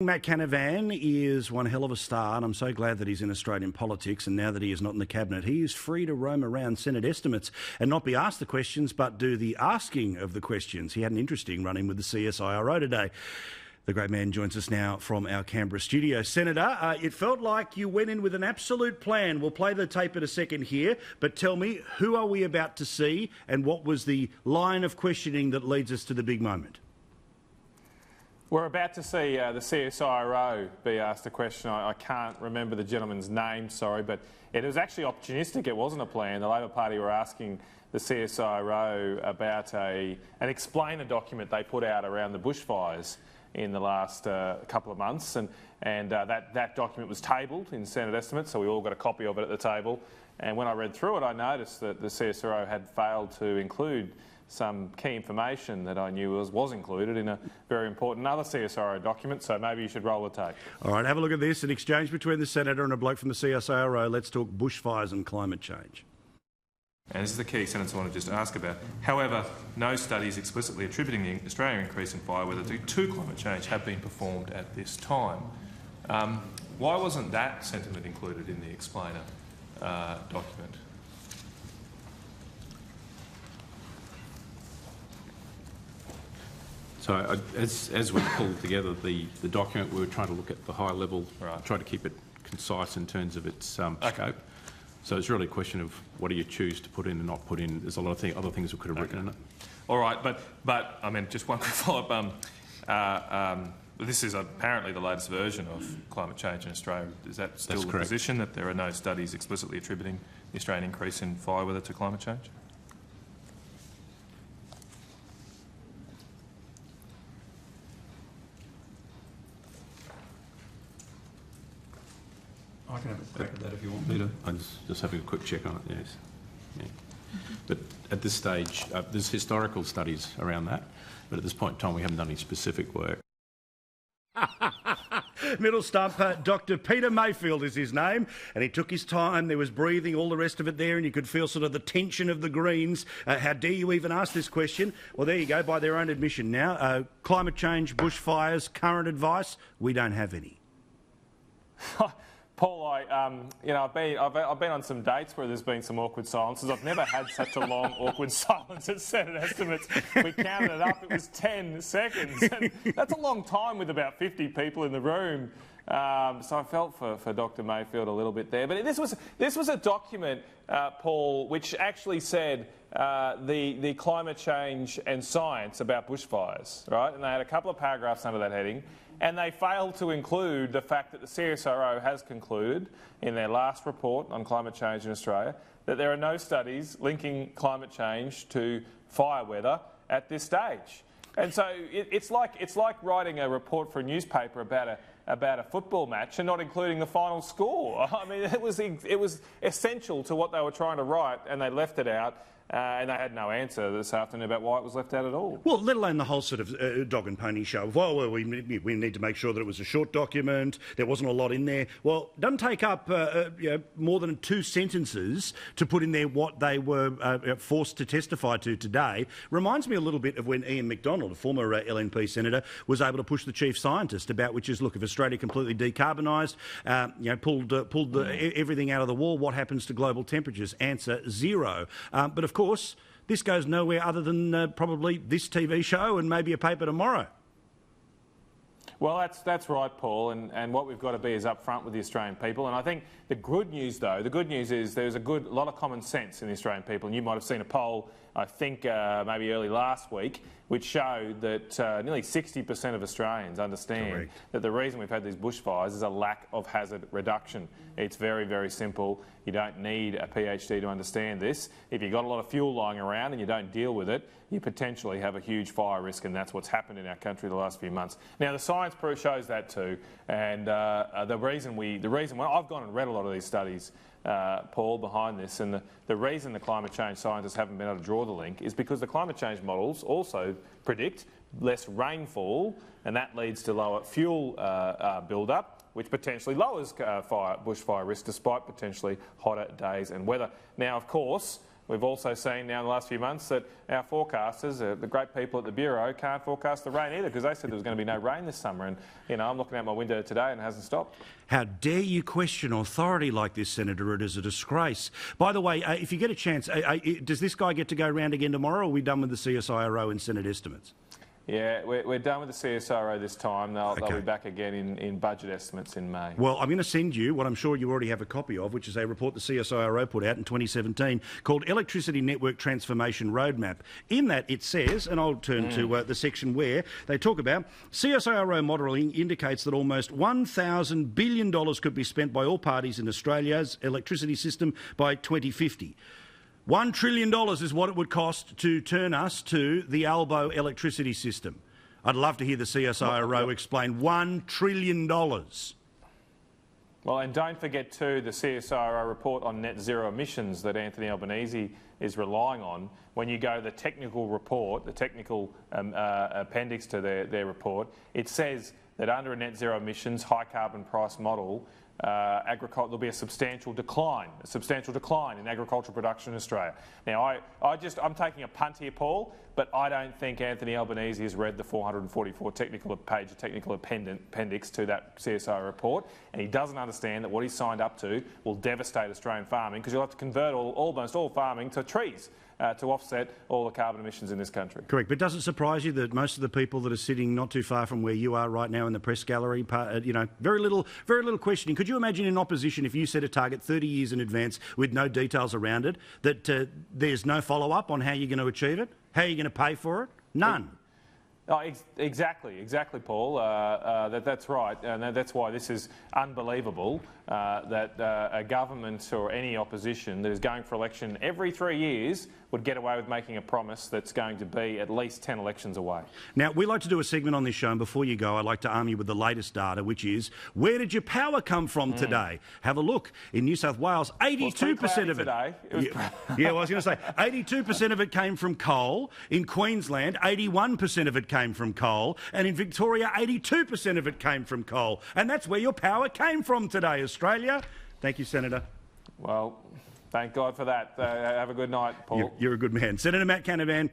Matt Canavan is one hell of a star, and I'm so glad that he's in Australian politics, and now that he is not in the cabinet, he is free to roam around Senate estimates and not be asked the questions, but do the asking of the questions. He had an interesting run-in with the CSIRO today. The great man joins us now from our Canberra studio. Senator, it felt like you went in with an absolute plan. We'll play the tape in a second here, but tell me, who are we about to see, and what was the line of questioning that leads us to the big moment? We're about to see the CSIRO be asked a question. I can't remember the gentleman's name, sorry, but it was actually opportunistic. It wasn't a plan. The Labor Party were asking the CSIRO about an explainer document they put out around the bushfires in the last couple of months, and that document was tabled in Senate estimates, so we all got a copy of it at the table. And when I read through it, I noticed that the CSIRO had failed to include some key information that I knew was included in a very important other CSIRO document, so maybe you should roll the tape. All right, have a look at this. An exchange between the Senator and a bloke from the CSIRO. Let's talk bushfires and climate change. And this is the key sentence I want to just ask about. However, no studies explicitly attributing the Australian increase in fire weather to climate change have been performed at this time. Why wasn't that sentiment included in the explainer document? So as we pulled together the document, we were trying to look at the high level, try to keep it concise in terms of its scope. So it's really a question of what do you choose to put in and not put in. There's a lot of other things we could have written in it. All right, but I mean, just one quick follow-up. This is apparently the latest version of climate change in Australia. Is that still the position, that there are no studies explicitly attributing the Australian increase in fire weather to climate change? I can have a crack at that if you want me to. I'm just having a quick check on it, yes. Yeah. But at this stage, there's historical studies around that, but at this point in time we haven't done any specific work. Middle stump, Dr. Peter Mayfield is his name, and he took his time. There was breathing, all the rest of it there, and you could feel sort of the tension of the Greens. How dare you even ask this question? Well, there you go, by their own admission now. Climate change, bushfires, current advice, we don't have any. Paul, I've been on some dates where there's been some awkward silences. I've never had such a long awkward silence at Senate estimates. We counted it up; it was 10 seconds. And that's a long time with about 50 people in the room. So I felt for Dr. Mayfield a little bit there. But this was a document, Paul, which actually said the climate change and science about bushfires, right? And they had a couple of paragraphs under that heading. And they failed to include the fact that the CSIRO has concluded in their last report on climate change in Australia that there are no studies linking climate change to fire weather at this stage. And so it's like writing a report for a newspaper about a football match and not including the final score. I mean, it was essential to what they were trying to write, and they left it out. And they had no answer this afternoon about why it was left out at all. Well, let alone the whole sort of dog and pony show. Well, we need to make sure that it was a short document, there wasn't a lot in there. Well, it doesn't take up more than 2 sentences to put in there what they were forced to testify to today. Reminds me a little bit of when Ian McDonald, a former LNP senator, was able to push the chief scientist about which is, look, if Australia completely decarbonised, pulled everything out of the wall, what happens to global temperatures? Answer, 0. But of course, this goes nowhere other than probably this TV show and maybe a paper tomorrow. Well, that's right, Paul, and what we've got to be is upfront with the Australian people. And I think the good news, though, is there's a lot of common sense in the Australian people. And you might have seen a poll, I think maybe early last week, which showed that nearly 60% of Australians understand that the reason we've had these bushfires is a lack of hazard reduction. It's very, very simple. You don't need a PhD to understand this. If you've got a lot of fuel lying around and you don't deal with it, you potentially have a huge fire risk, and that's what's happened in our country the last few months. Now, the science proof shows that too, and the reason I've gone and read a lot of these studies, Paul, behind this, and the reason the climate change scientists haven't been able to draw the link is because the climate change models also predict less rainfall, and that leads to lower fuel build-up, which potentially lowers bushfire risk despite potentially hotter days and weather. Now, of course, We've also seen now in the last few months that our forecasters, the great people at the Bureau, can't forecast the rain either, because they said there was going to be no rain this summer. And, you know, I'm looking out my window today and it hasn't stopped. How dare you question authority like this, Senator? It is a disgrace. By the way, if you get a chance, does this guy get to go round again tomorrow, or are we done with the CSIRO and Senate estimates? Yeah, we're done with the CSIRO this time. They'll be back again in budget estimates in May. Well, I'm going to send you what I'm sure you already have a copy of, which is a report the CSIRO put out in 2017 called Electricity Network Transformation Roadmap. In that it says, and I'll turn to the section where they talk about, CSIRO modelling indicates that almost $1,000 billion could be spent by all parties in Australia's electricity system by 2050. $1 trillion is what it would cost to turn us to the Albo electricity system. I'd love to hear the CSIRO explain $1 trillion. Well, and don't forget too the CSIRO report on net zero emissions that Anthony Albanese is relying on. When you go to the technical report, the technical appendix to their report, it says that under a net zero emissions high carbon price model, there'll be a substantial decline in agricultural production in Australia. Now, I'm taking a punt here, Paul, but I don't think Anthony Albanese has read the 444-page technical appendix to that CSIRO report, and he doesn't understand that what he's signed up to will devastate Australian farming, because you'll have to convert almost all farming to trees to offset all the carbon emissions in this country. Correct, but does it surprise you that most of the people that are sitting not too far from where you are right now in the press gallery, you know, very little questioning. Could you imagine in opposition if you set a target 30 years in advance with no details around it, that there's no follow-up on how you're going to achieve it? How are you going to pay for it? None. Oh, exactly, Paul. That's right, and that's why this is unbelievable. That a government or any opposition that is going for election every 3 years would get away with making a promise that's going to be at least 10 elections away. Now, we like to do a segment on this show, and before you go, I'd like to arm you with the latest data, which is, where did your power come from today? Have a look. In New South Wales, 82% of it... Yeah, well, I was going to say, 82% of it came from coal. In Queensland, 81% of it came from coal. And in Victoria, 82% of it came from coal. And that's where your power came from today, Australia. Thank you, Senator. Well, thank God for that. Have a good night, Paul. You're a good man. Senator Matt Canavan,